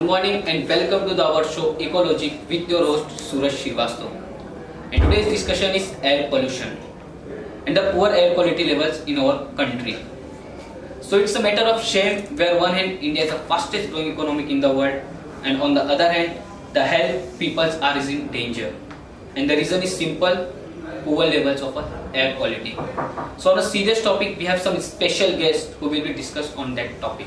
Good morning and welcome to our show Ecology with your host Suraj Shrivastava. And today's discussion is air pollution and the poor air quality levels in our country. So it's a matter of shame where one hand India is the fastest growing economy in the world and on the other hand the health peoples are in danger. And the reason is simple, poor levels of air quality. So on a serious topic we have some special guests who will be discussed on that topic.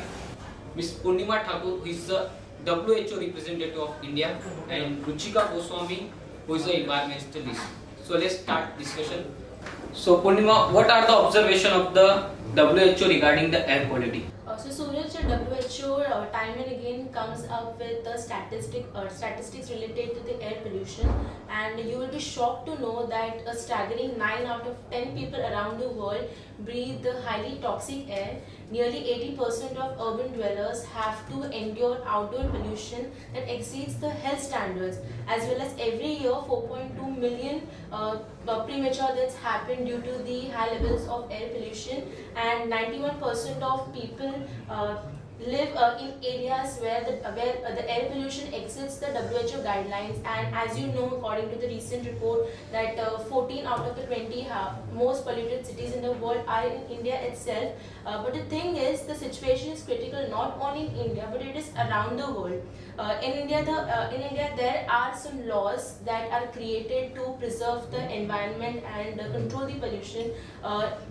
Ms. Purnima who is the WHO representative of India, and Ruchika Goswamy, who is the environmentalist. So let's start discussion. So Purnima, what are the observation of the WHO regarding the air quality? So Suraj, WHO time and again comes up with the statistics related to the air pollution, and you will be shocked to know that a staggering 9 out of 10 people around the world breathe the highly toxic air. Nearly 80% of urban dwellers have to endure outdoor pollution that exceeds the health standards, as well as every year 4.2 million premature deaths happen due to the high levels of air pollution, and 91% of people live in areas where the air pollution exceeds the WHO guidelines. And as you know, according to the recent report, that 14 out of the 20 most polluted cities in the world are in India itself. But the thing is, the situation is critical not only in India but it is around the world. In India, there are some laws that are created to preserve the environment and control the pollution.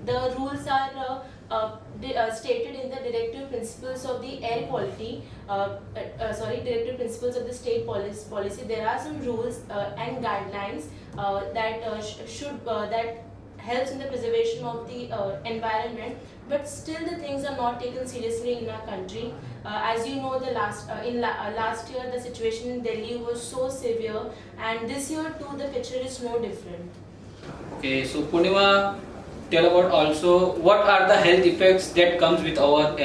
The rules are stated in the directive principles of the air quality, directive principles of the state policy. There are some rules and guidelines that helps in the preservation of the environment, but still the things are not taken seriously in our country. As you know, last year the situation in Delhi was so severe, and this year too the picture is no different. Okay, so Purnima, tell about also what are the health effects that comes with our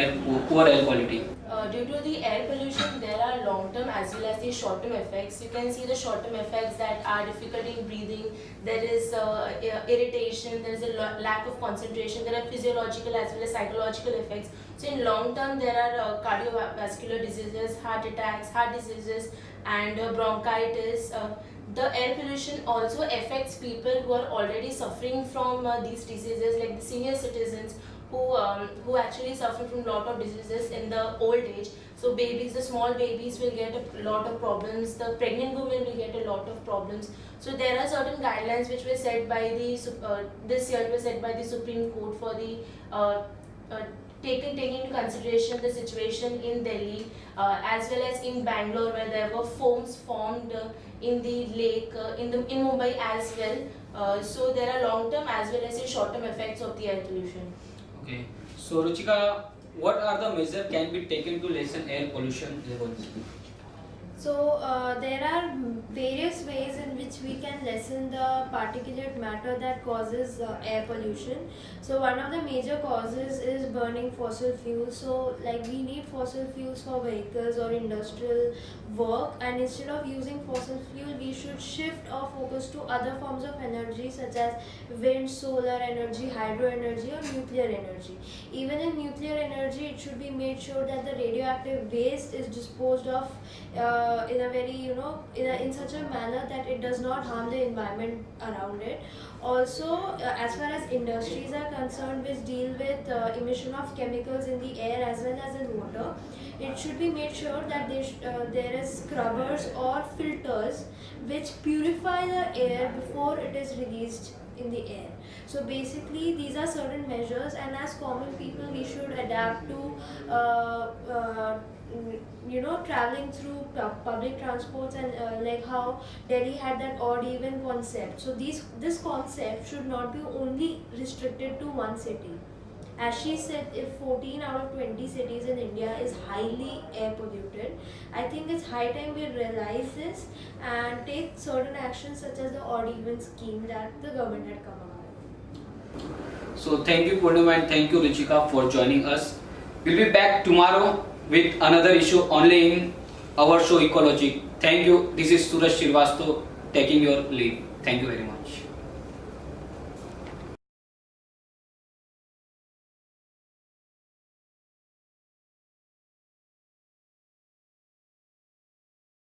poor air quality. Due to the air pollution, there are long-term as well as the short-term effects. You can see the short-term effects that are difficulty in breathing, there is irritation, there is a lack of concentration, there are physiological as well as psychological effects. So in long term, there are cardiovascular diseases, heart attacks, heart diseases, and bronchitis. The air pollution also affects people who are already suffering from these diseases, like the senior citizens who actually suffer from lot of diseases in the old age. So babies, the small babies will get a lot of problems, the pregnant women will get a lot of problems. So there are certain guidelines which were set by the this year it was set by the Supreme Court for the taking into consideration the situation in Delhi as well as in Bangalore, where there were foams formed in the lake, in Mumbai as well. So there are long-term as well as the short-term effects of the air pollution. Okay, so Ruchika, what are the measures can be taken to lessen air pollution levels? So there are various ways in which we can lessen the particulate matter that causes air pollution. So one of the major causes is burning fossil fuels. So like we need fossil fuels for vehicles or industrial work, and instead of using fossil fuel we should shift our focus to other forms of energy such as wind, solar energy, hydro energy or nuclear energy. Even in nuclear energy, it should be made sure that the radioactive waste is disposed of in a very in such a manner that it does not harm the environment around it. Also, as far as industries are concerned, which deal with emission of chemicals in the air as well as in water, it should be made sure that there is scrubbers or filters which purify the air before it is released in the air. So basically these are certain measures, and as common people we should adapt to traveling through public transports, and like how Delhi had that odd even concept. So this concept should not be only restricted to one city. As she said, if 14 out of 20 cities in India is highly air polluted, I think it's high time we realize this and take certain actions such as the odd even scheme that the government had come up with. So thank you Purnima and thank you Ruchika for joining us. We'll be back tomorrow with another issue only in our show Ecology. Thank you. This is Suraj Shrivastava taking your leave. Thank you very much.